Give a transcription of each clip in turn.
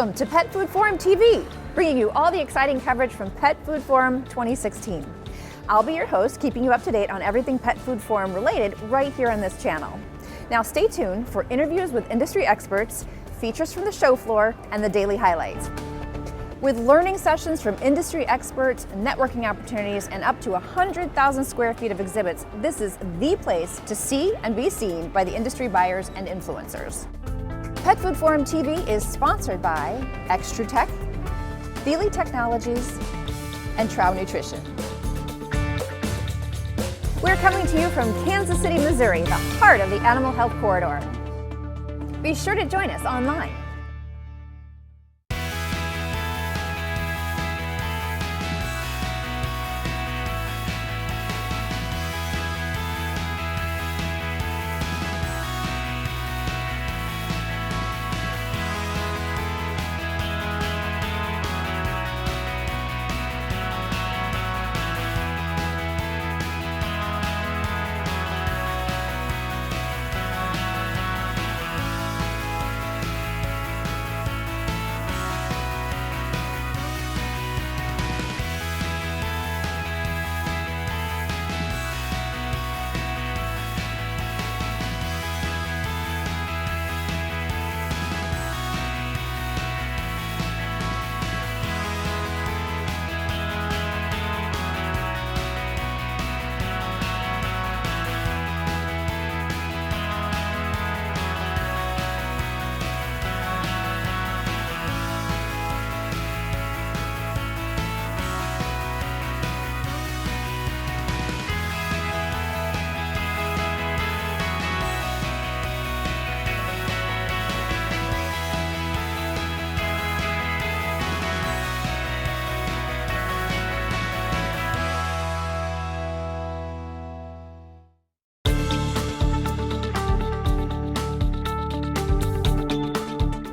Welcome to Pet Food Forum TV, bringing you all the exciting coverage from Pet Food Forum 2016. I'll be your host, keeping you up to date on everything Pet Food Forum related right here on this channel. Now stay tuned for interviews with industry experts, features from the show floor, and the daily highlights. With learning sessions from industry experts, networking opportunities, and up to 100,000 square feet of exhibits, this is the place to see and be seen by the industry buyers and influencers. Pet Food Forum TV is sponsored by Extrutech, Thiele Technologies, and Trow Nutrition. We're coming to you from Kansas City, Missouri, the heart of the animal health corridor. Be sure to join us online.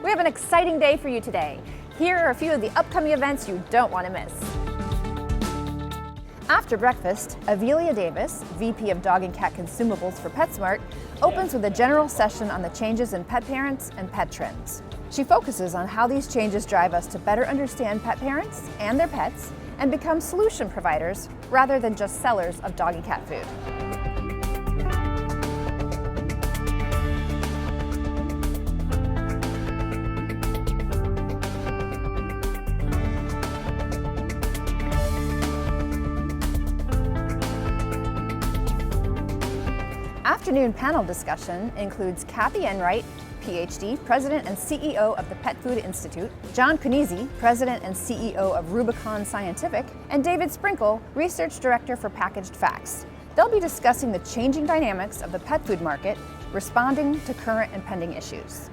We have an exciting day for you today. Here are a few of the upcoming events you don't want to miss. After breakfast, Avelia Davis, VP of Dog and Cat Consumables for PetSmart, opens with a general session on the changes in pet parents and pet trends. She focuses on how these changes drive us to better understand pet parents and their pets and become solution providers rather than just sellers of dog and cat food. Afternoon panel discussion includes Kathy Enright, PhD, President and CEO of the Pet Food Institute, John Kuneze, President and CEO of Rubicon Scientific, and David Sprinkle, Research Director for Packaged Facts. They'll be discussing the changing dynamics of the pet food market, responding to current and pending issues.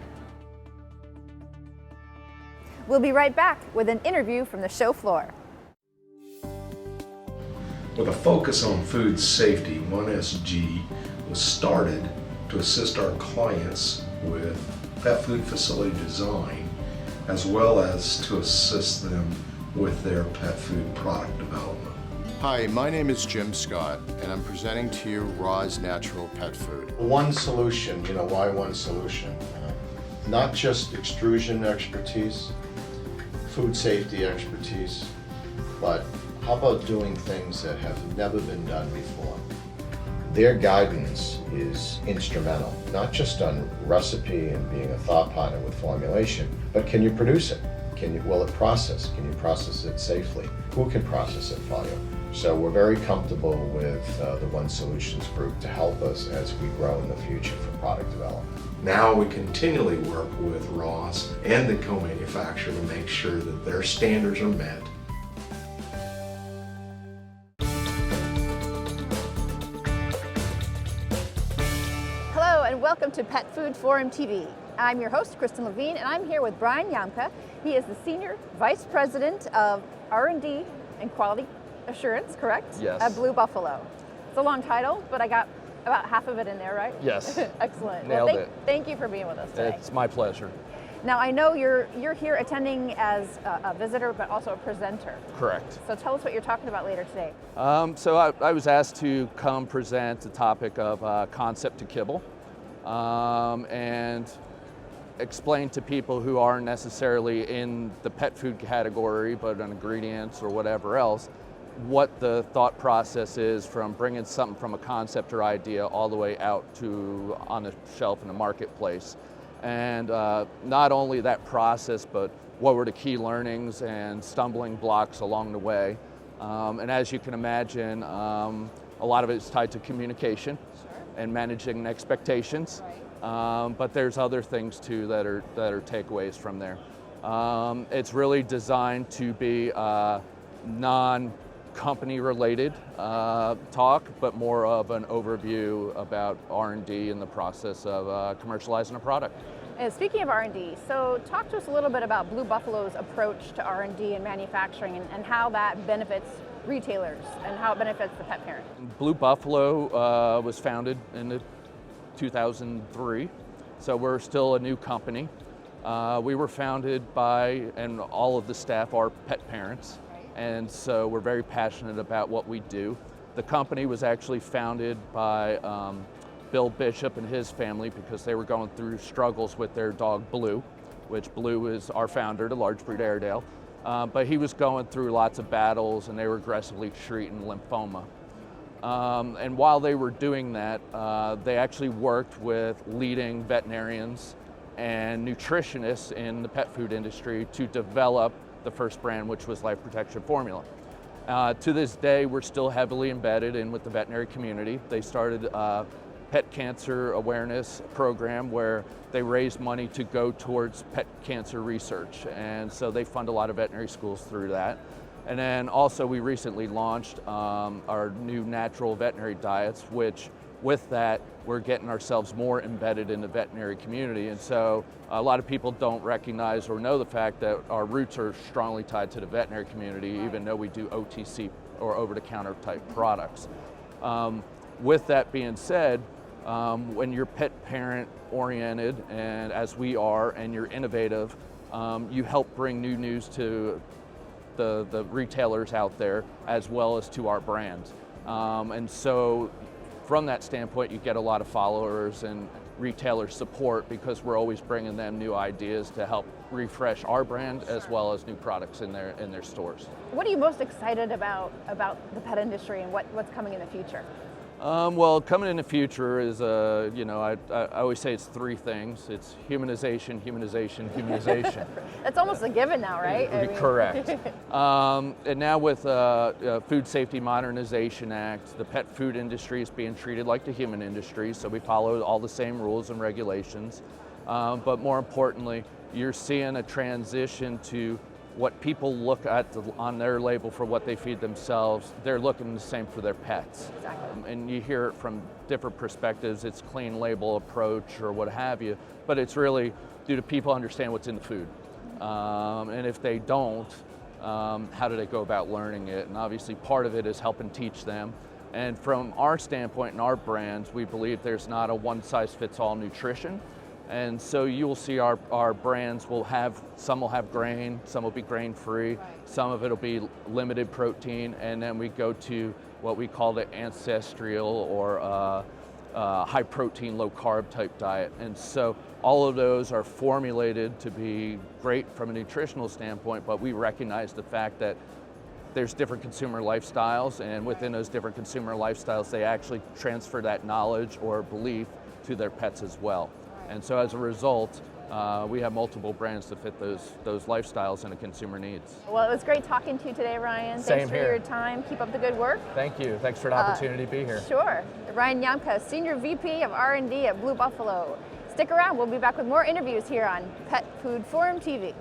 We'll be right back with an interview from the show floor. With a focus on food safety, 1SG was started to assist our clients with pet food facility design, as well as to assist them with their pet food product development. Hi, my name is Jim Scott, and I'm presenting to you Raw's Natural Pet Food. One solution, why one solution? Not just extrusion expertise, food safety expertise, but how about doing things that have never been done before? Their guidance is instrumental, not just on recipe and being a thought partner with formulation, but can you produce it? Will it process? Can you process it safely? Who can process it for you? So we're very comfortable with the One Solutions group to help us as we grow in the future for product development. Now we continually work with Ross and the co-manufacturer to make sure that their standards are met. And welcome to Pet Food Forum TV. I'm your host, Kristen Levine, and I'm here with Brian Yamka. He is the Senior Vice President of R&D and Quality Assurance, correct? Yes. At Blue Buffalo. It's a long title, but I got about half of it in there, right? Yes. Excellent. Nailed it. Thank you for being with us today. It's my pleasure. Now, I know you're here attending as a visitor, but also a presenter. Correct. So tell us what you're talking about later today. So I was asked to come present the topic of concept to kibble. And explain to people who aren't necessarily in the pet food category, but on ingredients or whatever else, what the thought process is from bringing something from a concept or idea all the way out to on the shelf in the marketplace. And not only that process, but what were the key learnings and stumbling blocks along the way. And as you can imagine, a lot of it is tied to communication and managing expectations. But there's other things too that are takeaways from there. It's really designed to be non-company related talk, but more of an overview about R&D and the process of commercializing a product. And speaking of R&D, so talk to us a little bit about Blue Buffalo's approach to R&D and manufacturing and how that benefits retailers and how it benefits the pet parent. Blue Buffalo was founded in 2003, so we're still a new company. We were founded by, and all of the staff are pet parents, and so we're very passionate about what we do. The company was actually founded by Bill Bishop and his family because they were going through struggles with their dog Blue, which Blue is our founder, the large breed Airedale. But he was going through lots of battles and they were aggressively treating lymphoma. And while they were doing that, they actually worked with leading veterinarians and nutritionists in the pet food industry to develop the first brand, which was Life Protection Formula. To this day, we're still heavily embedded in with the veterinary community. They started pet cancer awareness program where they raise money to go towards pet cancer research. And so they fund a lot of veterinary schools through that. And then also we recently launched our new natural veterinary diets, which with that, we're getting ourselves more embedded in the veterinary community. And so a lot of people don't recognize or know the fact that our roots are strongly tied to the veterinary community, even though we do OTC or over-the-counter type products. With that being said, when you're pet parent oriented, and as we are, and you're innovative, you help bring new news to the retailers out there, as well as to our brands. And so from that standpoint, you get a lot of followers and retailer support because we're always bringing them new ideas to help refresh our brand as well as new products in their stores. What are you most excited about the pet industry and what's coming in the future? Well, coming in the future is, I always say it's three things. It's humanization, humanization, humanization. That's almost a given now, right? Correct. And now with Food Safety Modernization Act, the pet food industry is being treated like the human industry, so we follow all the same rules and regulations. But more importantly, you're seeing a transition to what people look at on their label for what they feed themselves, they're looking the same for their pets. Exactly. And you hear it from different perspectives. It's clean label approach or what have you, but it's really, do the people understand what's in the food? And if they don't, how do they go about learning it? And obviously part of it is helping teach them. And from our standpoint and our brands, we believe there's not a one-size-fits-all nutrition. And so you'll see our brands will have, some will have grain, some will be grain-free, some of it will be limited protein, and then we go to what we call the ancestral or high-protein, low-carb type diet. And so all of those are formulated to be great from a nutritional standpoint, but we recognize the fact that there's different consumer lifestyles, and within those different consumer lifestyles, they actually transfer that knowledge or belief to their pets as well. And so as a result, we have multiple brands to fit those lifestyles and the consumer needs. Well, it was great talking to you today, Ryan. Same Thanks for here. your time. Keep up the good work. Thank you. Thanks for the opportunity to be here. Sure. Ryan Yamka, Senior VP of R&D at Blue Buffalo. Stick around. We'll be back with more interviews here on Pet Food Forum TV.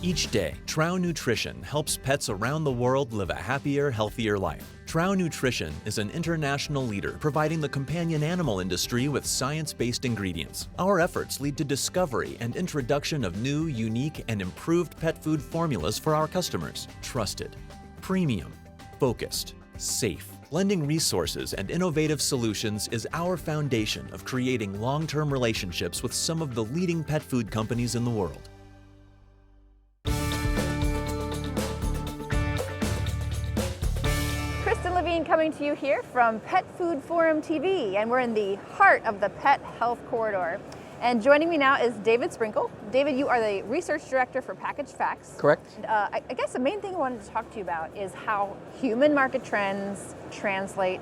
Each day, Trow Nutrition helps pets around the world live a happier, healthier life. Trow Nutrition is an international leader providing the companion animal industry with science-based ingredients. Our efforts lead to discovery and introduction of new, unique, and improved pet food formulas for our customers. Trusted, premium, focused, safe. Blending resources and innovative solutions is our foundation of creating long-term relationships with some of the leading pet food companies in the world. coming to you here from Pet Food Forum TV, and we're in the heart of the Pet Health Corridor. And joining me now is David Sprinkle. David, you are the Research Director for Packaged Facts. Correct. And, I guess the main thing I wanted to talk to you about is how human market trends translate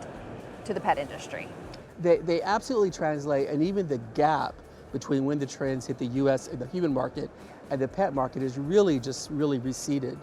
to the pet industry. They absolutely translate, and even the gap between when the trends hit the U.S. and the human market and the pet market is really receded.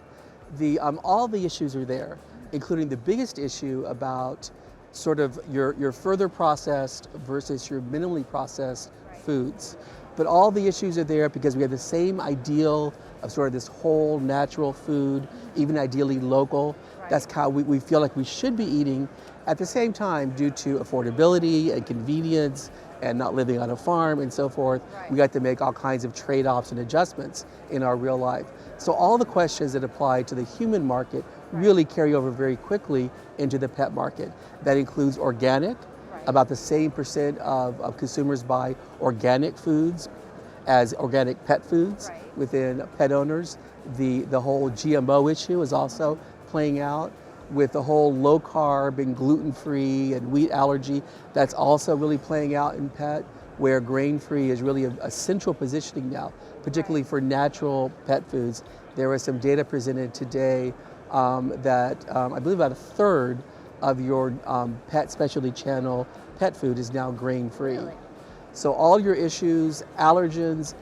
All the issues are there, including the biggest issue about sort of your further processed versus your minimally processed foods. But all the issues are there because we have the same ideal of sort of this whole natural food, even ideally local. Right. That's how we feel like we should be eating. At the same time, due to affordability and convenience and not living on a farm and so forth, right, we got to make all kinds of trade-offs and adjustments in our real life. So all the questions that apply to the human market really carry over very quickly into the pet market. That includes organic. About the same percent of consumers buy organic foods as organic pet foods within pet owners. The whole GMO issue is also playing out with the whole low carb and gluten-free and wheat allergy. That's also really playing out in pet, where grain-free is really a central positioning now, particularly for natural pet foods. There was some data presented today that I believe about a third of your pet specialty channel pet food is now grain-free. Really? So all your issues, allergens,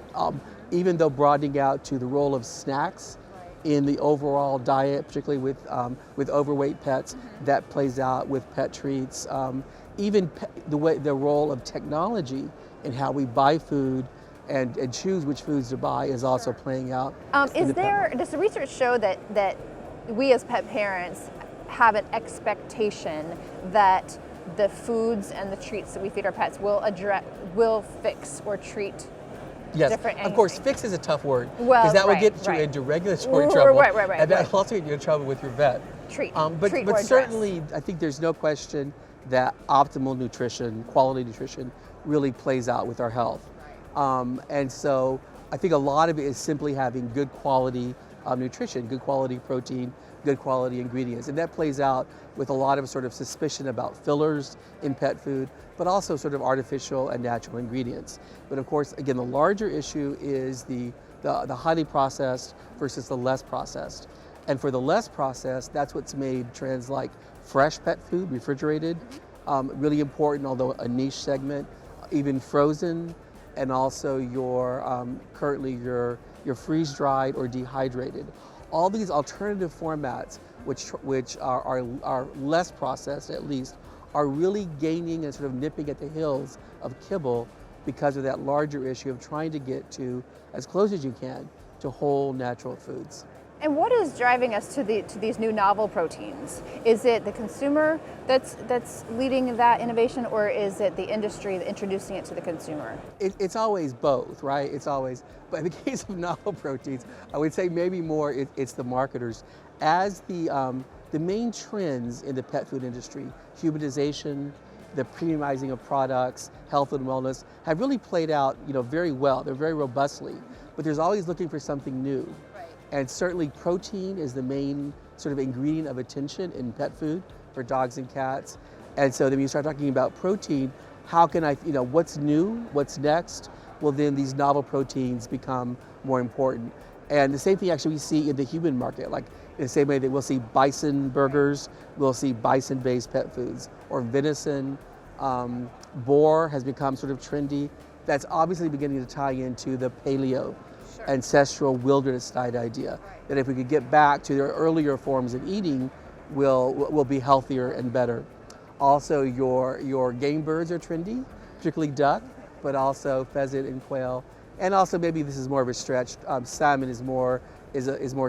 even though broadening out to the role of snacks in the overall diet, particularly with overweight pets, that plays out with pet treats. Even the role of technology in how we buy food and choose which foods to buy is also playing out. Does the research show that we as pet parents have an expectation that the foods and the treats that we feed our pets will fix or treat different? Yes, of course, fix is a tough word, well, because that will get you into regulatory trouble, and that will also get you in trouble with your vet. But certainly, I think there's no question that optimal nutrition, quality nutrition, really plays out with our health. And so I think a lot of it is simply having good quality nutrition, good quality protein, good quality ingredients. And that plays out with a lot of sort of suspicion about fillers in pet food, but also sort of artificial and natural ingredients. But of course, again, the larger issue is the highly processed versus the less processed. And for the less processed, that's what's made trends like fresh pet food, refrigerated, really important, although a niche segment, even frozen, and also currently your freeze-dried or dehydrated. All these alternative formats, which are less processed at least, are really gaining and sort of nipping at the heels of kibble because of that larger issue of trying to get to, as close as you can, to whole natural foods. And what is driving us to these new novel proteins? Is it the consumer that's leading that innovation, or is it the industry introducing it to the consumer? It's always both, right? It's always, but in the case of novel proteins, I would say maybe more it's the marketers. As the main trends in the pet food industry, humanization, the premiumizing of products, health and wellness, have really played out, very well. They're very robustly, but there's always looking for something new. And certainly protein is the main sort of ingredient of attention in pet food for dogs and cats. And so then when you start talking about protein, how can what's new, what's next? Well, then these novel proteins become more important. And the same thing actually we see in the human market, like in the same way that we'll see bison burgers, we'll see bison-based pet foods, or venison, boar has become sort of trendy. That's obviously beginning to tie into the paleo, ancestral wilderness diet idea, that if we could get back to their earlier forms of eating, we'll be healthier and better. Also, your game birds are trendy, particularly duck, but also pheasant and quail. And also, maybe this is more of a stretch, salmon is more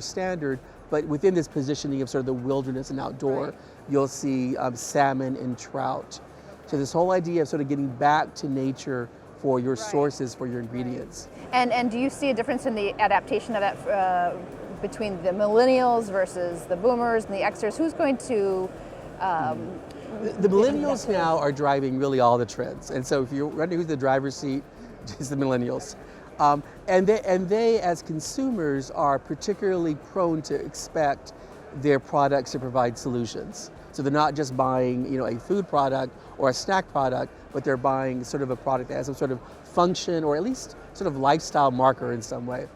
standard, but within this positioning of sort of the wilderness and outdoor, you'll see salmon and trout. So this whole idea of sort of getting back to nature for your sources, for your ingredients. And do you see a difference in the adaptation of that between the millennials versus the boomers and the Xers? Who's going to... The millennials now are driving really all the trends. And so if you're wondering who's the driver's seat, it's the millennials. And they, as consumers, are particularly prone to expect their products to provide solutions. So they're not just buying, a food product or a snack product, but they're buying sort of a product that has some sort of function or at least sort of lifestyle marker in some way.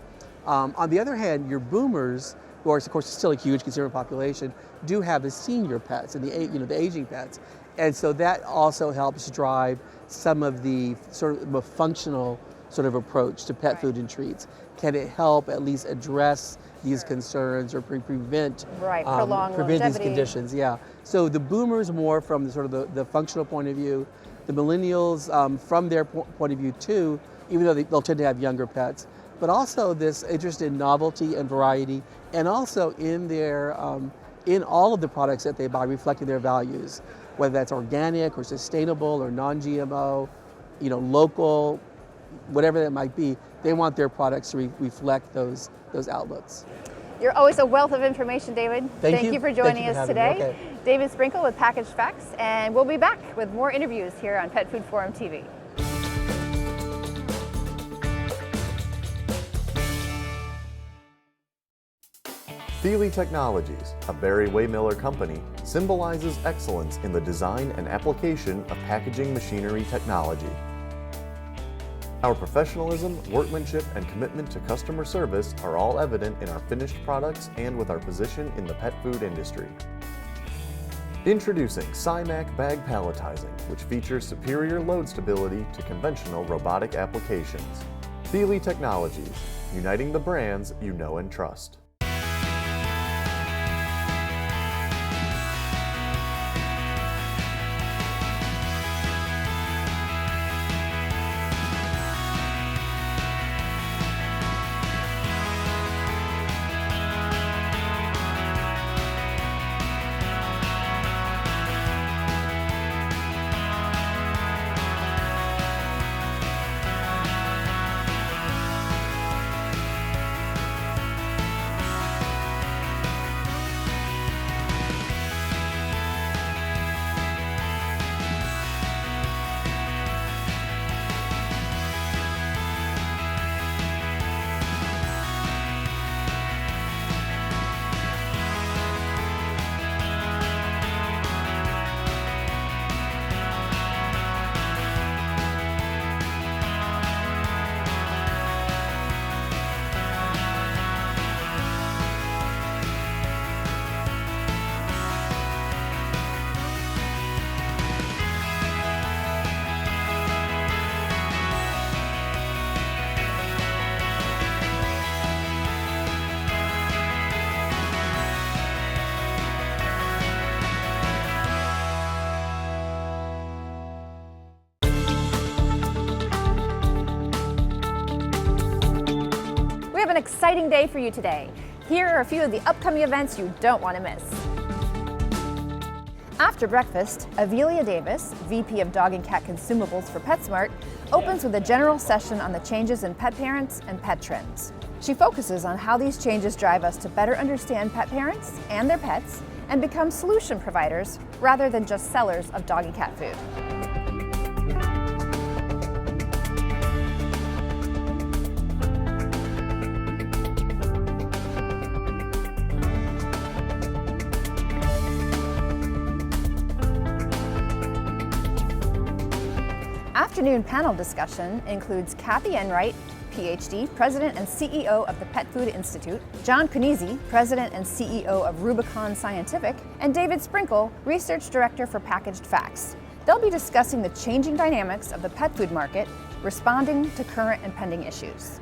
On the other hand, your boomers, who are of course still a huge consumer population, do have the senior pets and the aging pets. And so that also helps drive some of the sort of a functional sort of approach to pet food and treats. Can it help at least address these concerns or prevent prolonged these longevity. conditions? Yeah. So the boomers more from the sort of the functional point of view, the millennials from their point of view too, even though they'll tend to have younger pets, but also this interest in novelty and variety, and also in their in all of the products that they buy, reflecting their values, whether that's organic or sustainable or non-GMO, local, whatever that might be. They want their products to reflect those outlooks. You're always a wealth of information, David. Thank you for joining us today. Okay. David Sprinkle with Packaged Facts, and we'll be back with more interviews here on Pet Food Forum TV. Thiele Technologies, a Barry Waymiller company, symbolizes excellence in the design and application of packaging machinery technology. Our professionalism, workmanship, and commitment to customer service are all evident in our finished products and with our position in the pet food industry. Introducing SciMac Bag Palletizing, which features superior load stability to conventional robotic applications. Thiele Technologies, uniting the brands you know and trust. We have an exciting day for you today. Here are a few of the upcoming events you don't want to miss. After breakfast, Avelia Davis, VP of Dog and Cat Consumables for PetSmart, opens with a general session on the changes in pet parents and pet trends. She focuses on how these changes drive us to better understand pet parents and their pets and become solution providers rather than just sellers of dog and cat food. Afternoon panel discussion includes Kathy Enright, PhD, President and CEO of the Pet Food Institute, John Kunese, President and CEO of Rubicon Scientific, and David Sprinkle, Research Director for Packaged Facts. They'll be discussing the changing dynamics of the pet food market, responding to current and pending issues.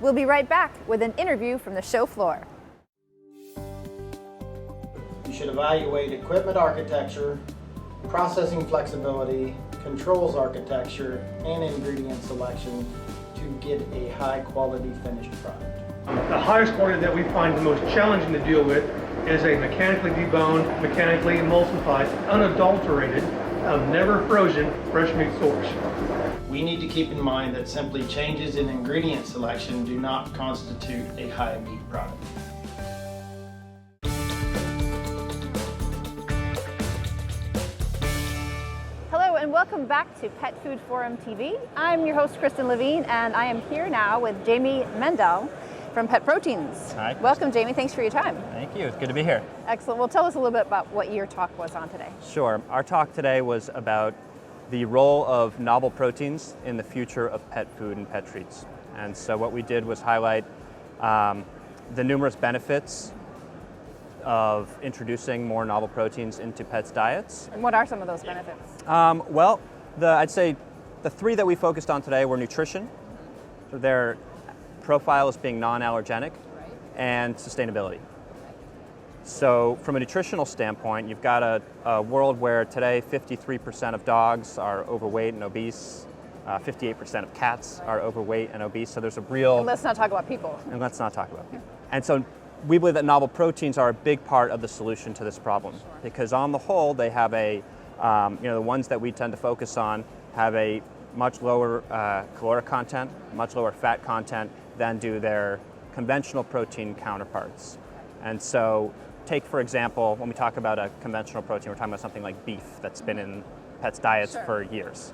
We'll be right back with an interview from the show floor. You should evaluate equipment architecture, processing flexibility, controls architecture, and ingredient selection to get a high quality finished product. The highest quality that we find the most challenging to deal with is a mechanically deboned, mechanically emulsified, unadulterated, never frozen fresh meat source. We need to keep in mind that simply changes in ingredient selection do not constitute a high meat product. Hello and welcome back to Pet Food Forum TV. I'm your host, Kristen Levine, and I am here now with Jamie Mendel from Pet Proteins. Hi. Welcome, Jamie. Thanks for your time. Thank you. It's good to be here. Excellent. Well, tell us a little bit about what your talk was on today. Sure. Our talk today was about the role of novel proteins in the future of pet food and pet treats. And so what we did was highlight the numerous benefits of introducing more novel proteins into pets' diets. And what are some of those benefits? Well, I'd say the three that we focused on today were nutrition, so their profile as being non-allergenic, and sustainability. So from a nutritional standpoint, you've got a world where today 53% of dogs are overweight and obese, 58% of cats are overweight and obese, so there's a real... And let's not talk about people. And let's not talk about people. And so we believe that novel proteins are a big part of the solution to this problem, because on the whole, they have a, the ones that we tend to focus on have a much lower caloric content, much lower fat content than do their conventional protein counterparts. And so take, for example, when we talk about a conventional protein, we're talking about something like beef that's been in pets' diets for years.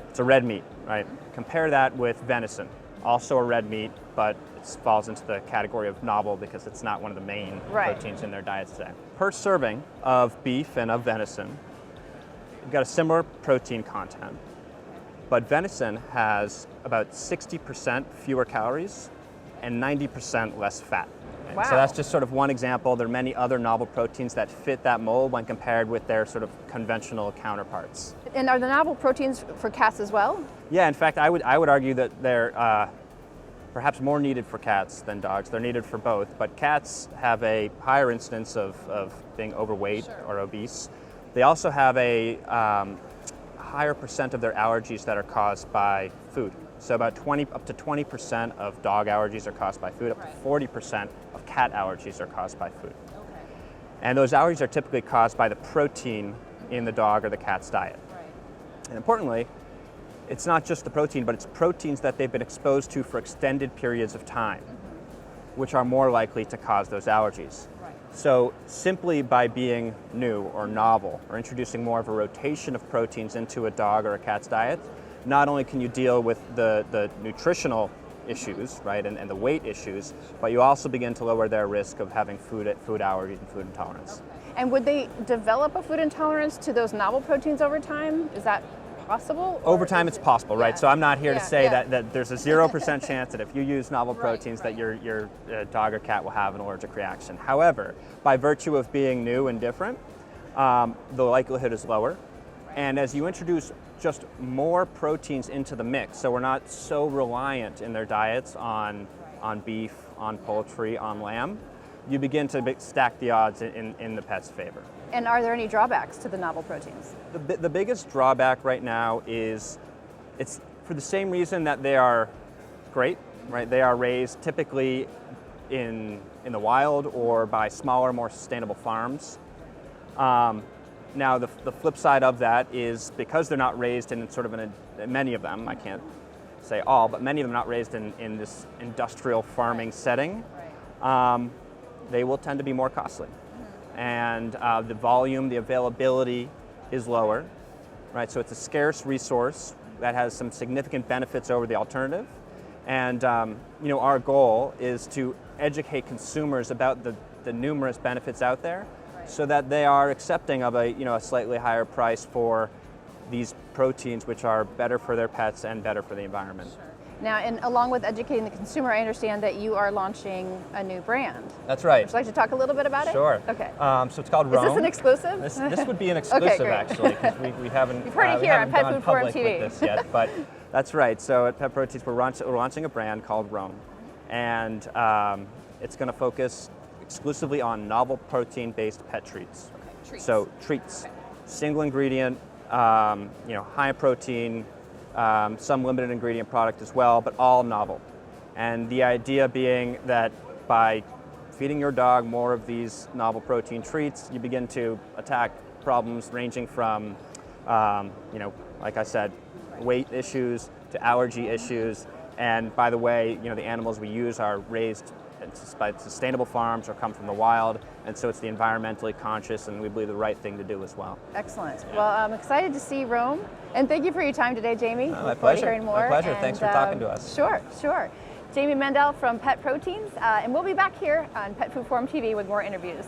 It's a red meat, right? Compare that with venison, also a red meat, but it falls into the category of novel because it's not one of the main proteins in their diets today. Per serving of beef and of venison, you've got a similar protein content, but venison has about 60% fewer calories and 90% less fat. Wow. So that's just sort of one example. There are many other novel proteins that fit that mold when compared with their sort of conventional counterparts. And are the novel proteins for cats as well? Yeah, in fact, I would argue that they're perhaps more needed for cats than dogs. They're needed for both, but cats have a higher incidence of being overweight or obese. They also have a higher percent of their allergies that are caused by food. So about up to 20% of dog allergies are caused by food, up to 40% of cat allergies are caused by food. Okay. And those allergies are typically caused by the protein in the dog or the cat's diet. Right. And importantly, it's not just the protein, but it's proteins that they've been exposed to for extended periods of time, which are more likely to cause those allergies. Right. So simply by being new or novel or introducing more of a rotation of proteins into a dog or a cat's diet, not only can you deal with the nutritional issues, right, and the weight issues, but you also begin to lower their risk of having food allergies and food intolerance. Okay. And would they develop a food intolerance to those novel proteins over time? Is that possible? Over time, it's possible, right? So I'm not here to say that there's a 0% chance that if you use novel proteins that your dog or cat will have an allergic reaction. However, by virtue of being new and different, the likelihood is lower. And as you introduce just more proteins into the mix, so we're not so reliant in their diets on beef, on poultry, on lamb, you begin to stack the odds in the pet's favor. And are there any drawbacks to the novel proteins? The biggest drawback right now is it's for the same reason that they are great, right? They are raised typically in the wild or by smaller, more sustainable farms. Now, the flip side of that is because they're not raised in sort of many of them, I can't say all, but many of them are not raised in this industrial farming setting, they will tend to be more costly. And the volume, the availability is lower, right? So it's a scarce resource that has some significant benefits over the alternative. And our goal is to educate consumers about the numerous benefits out there, so that they are accepting of a slightly higher price for these proteins, which are better for their pets and better for the environment. Sure. Now, and along with educating the consumer, I understand that you are launching a new brand. That's right. Would you like to talk a little bit about it? Sure. Okay. So it's called Rome. Is this an exclusive? This would be an exclusive, okay, actually, because we haven't. You've heard it here on Pet Food Forum TV. With this yet, but that's right. So at Pet Proteins, we're launching a brand called Rome, and it's going to focus exclusively on novel protein-based pet treats. Okay, treats. So treats, okay. Single ingredient, high in protein, some limited ingredient product as well, but all novel. And the idea being that by feeding your dog more of these novel protein treats, you begin to attack problems ranging from, like I said, weight issues to allergy issues. And by the way, the animals we use are raised by sustainable farms or come from the wild, and so it's the environmentally conscious, and we believe the right thing to do as well. Excellent. Well, I'm excited to see Rome, and thank you for your time today, Jamie. My pleasure. Hearing more. My pleasure. Thanks for talking to us. Sure. Jamie Mendel from Pet Proteins, and we'll be back here on Pet Food Forum TV with more interviews.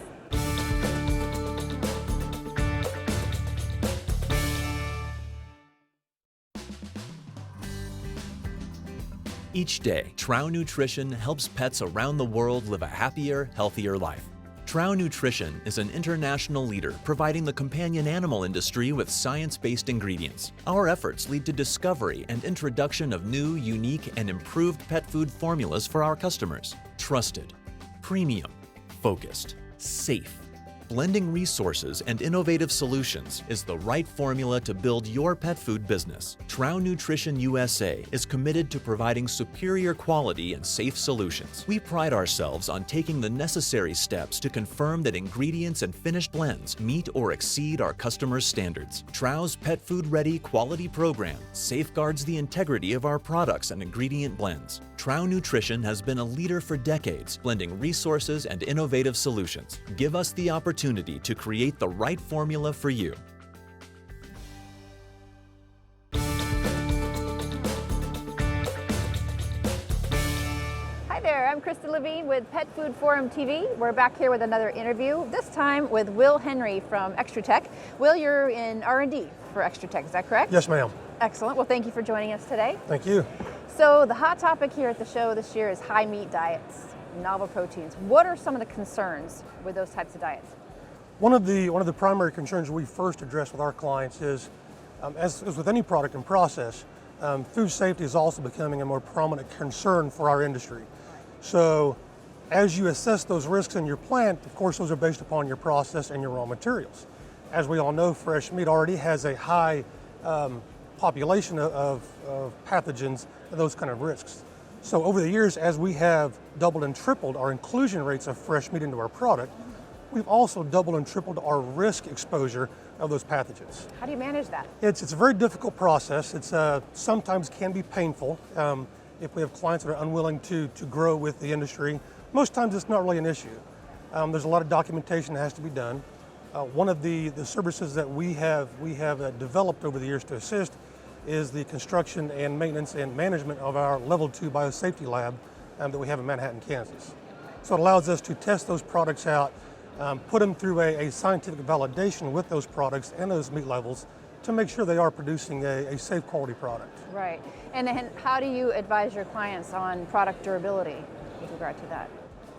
Each day, Trow Nutrition helps pets around the world live a happier, healthier life. Trow Nutrition is an international leader providing the companion animal industry with science-based ingredients. Our efforts lead to discovery and introduction of new, unique, and improved pet food formulas for our customers. Trusted, premium, focused, safe. Blending resources and innovative solutions is the right formula to build your pet food business. Trow Nutrition USA is committed to providing superior quality and safe solutions. We pride ourselves on taking the necessary steps to confirm that ingredients and finished blends meet or exceed our customers' standards. Trow's Pet Food Ready quality program safeguards the integrity of our products and ingredient blends. Trow Nutrition has been a leader for decades, blending resources and innovative solutions. Give us the opportunity to create the right formula for you. Hi there, I'm Krista Levine with Pet Food Forum TV. We're back here with another interview, this time with Will Henry from Extra Tech. Will, you're in R&D for Extra Tech, is that correct? Yes, ma'am. Excellent. Well, thank you for joining us today. Thank you. So the hot topic here at the show this year is high meat diets, novel proteins. What are some of the concerns with those types of diets? One of the primary concerns we first address with our clients is, as with any product and process, food safety is also becoming a more prominent concern for our industry. So as you assess those risks in your plant, of course those are based upon your process and your raw materials. As we all know, fresh meat already has a high population of pathogens and those kind of risks. So over the years, as we have doubled and tripled our inclusion rates of fresh meat into our product, we've also doubled and tripled our risk exposure of those pathogens. How do you manage that? It's a very difficult process. It's sometimes can be painful if we have clients that are unwilling to grow with the industry. Most times it's not really an issue. There's a lot of documentation that has to be done. One of the services that we have developed over the years to assist is the construction and maintenance and management of our level 2 biosafety lab that we have in Manhattan, Kansas. So it allows us to test those products out, put them through a scientific validation with those products and those meat levels to make sure they are producing a safe quality product. Right. And then how do you advise your clients on product durability with regard to that?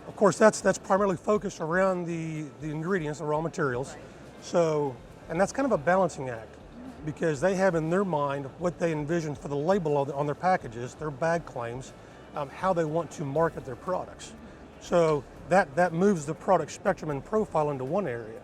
Of course, that's primarily focused around the ingredients, the raw materials. Right. So, and that's kind of a balancing act because they have in their mind what they envision for the label on their packages, their bag claims, how they want to market their products. So that moves the product spectrum and profile into one area.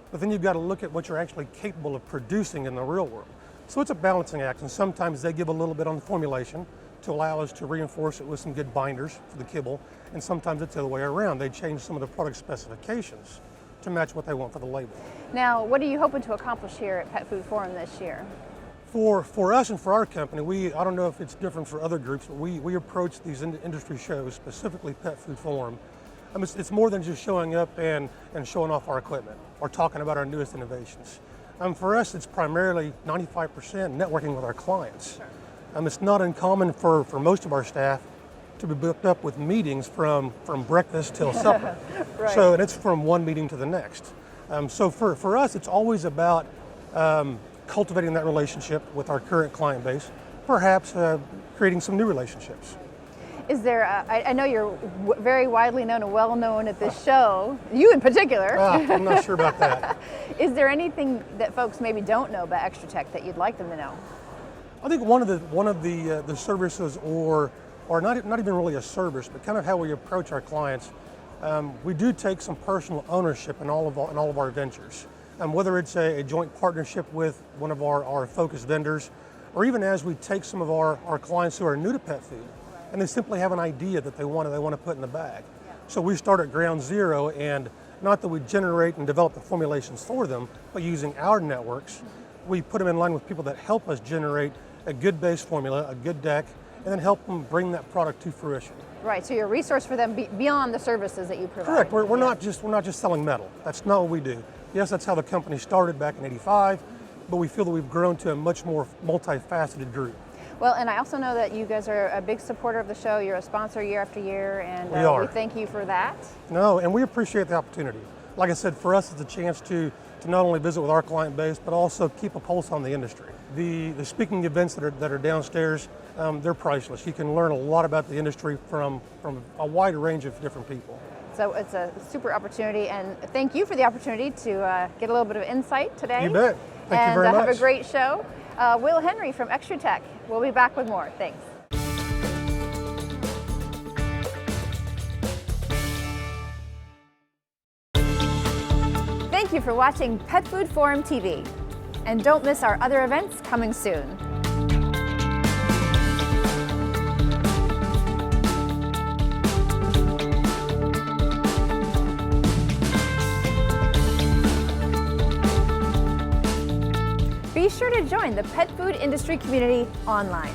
But then you've got to look at what you're actually capable of producing in the real world. So it's a balancing act, and sometimes they give a little bit on the formulation to allow us to reinforce it with some good binders for the kibble, and sometimes it's the other way around. They change some of the product specifications to match what they want for the label. Now, what are you hoping to accomplish here at Pet Food Forum this year? For us and for our company, I don't know if it's different for other groups, but we approach these industry shows, specifically Pet Food Forum. It's more than just showing up and showing off our equipment or talking about our newest innovations. For us, it's primarily 95% networking with our clients. Sure. It's not uncommon for most of our staff to be booked up with meetings from breakfast till supper. Right. So, and it's from one meeting to the next. So for us, it's always about cultivating that relationship with our current client base, perhaps creating some new relationships. Is there, I know you're very widely known and well known at this show, you in particular. I'm not sure about that. Is there anything that folks maybe don't know about Extra Tech that you'd like them to know? I think one of the services, or not even really a service, but kind of how we approach our clients, we do take some personal ownership in all of our ventures. Whether it's a joint partnership with one of our focused vendors, or even as we take some of our clients who are new to pet food, and they simply have an idea that they want to put in the bag. Yeah. So we start at ground zero, and not that we generate and develop the formulations for them, but using our networks, we put them in line with people that help us generate a good base formula, a good deck, and then help them bring that product to fruition. Right, so you're a resource for them beyond the services that you provide. Correct, we're not just selling metal. That's not what we do. Yes, that's how the company started back in '85, but we feel that we've grown to a much more multifaceted group. Well, and I also know that you guys are a big supporter of the show. You're a sponsor year after year, and we thank you for that. No, and we appreciate the opportunity. Like I said, for us, it's a chance to not only visit with our client base, but also keep a pulse on the industry. The speaking events that are downstairs, they're priceless. You can learn a lot about the industry from a wide range of different people. So it's a super opportunity, and thank you for the opportunity to get a little bit of insight today. You bet. Thank you very much. And have a great show. Will Henry from Extra Tech. We'll be back with more. Thanks. Thank you for watching Pet Food Forum TV. And don't miss our other events coming soon. Be sure to join the pet food industry community online.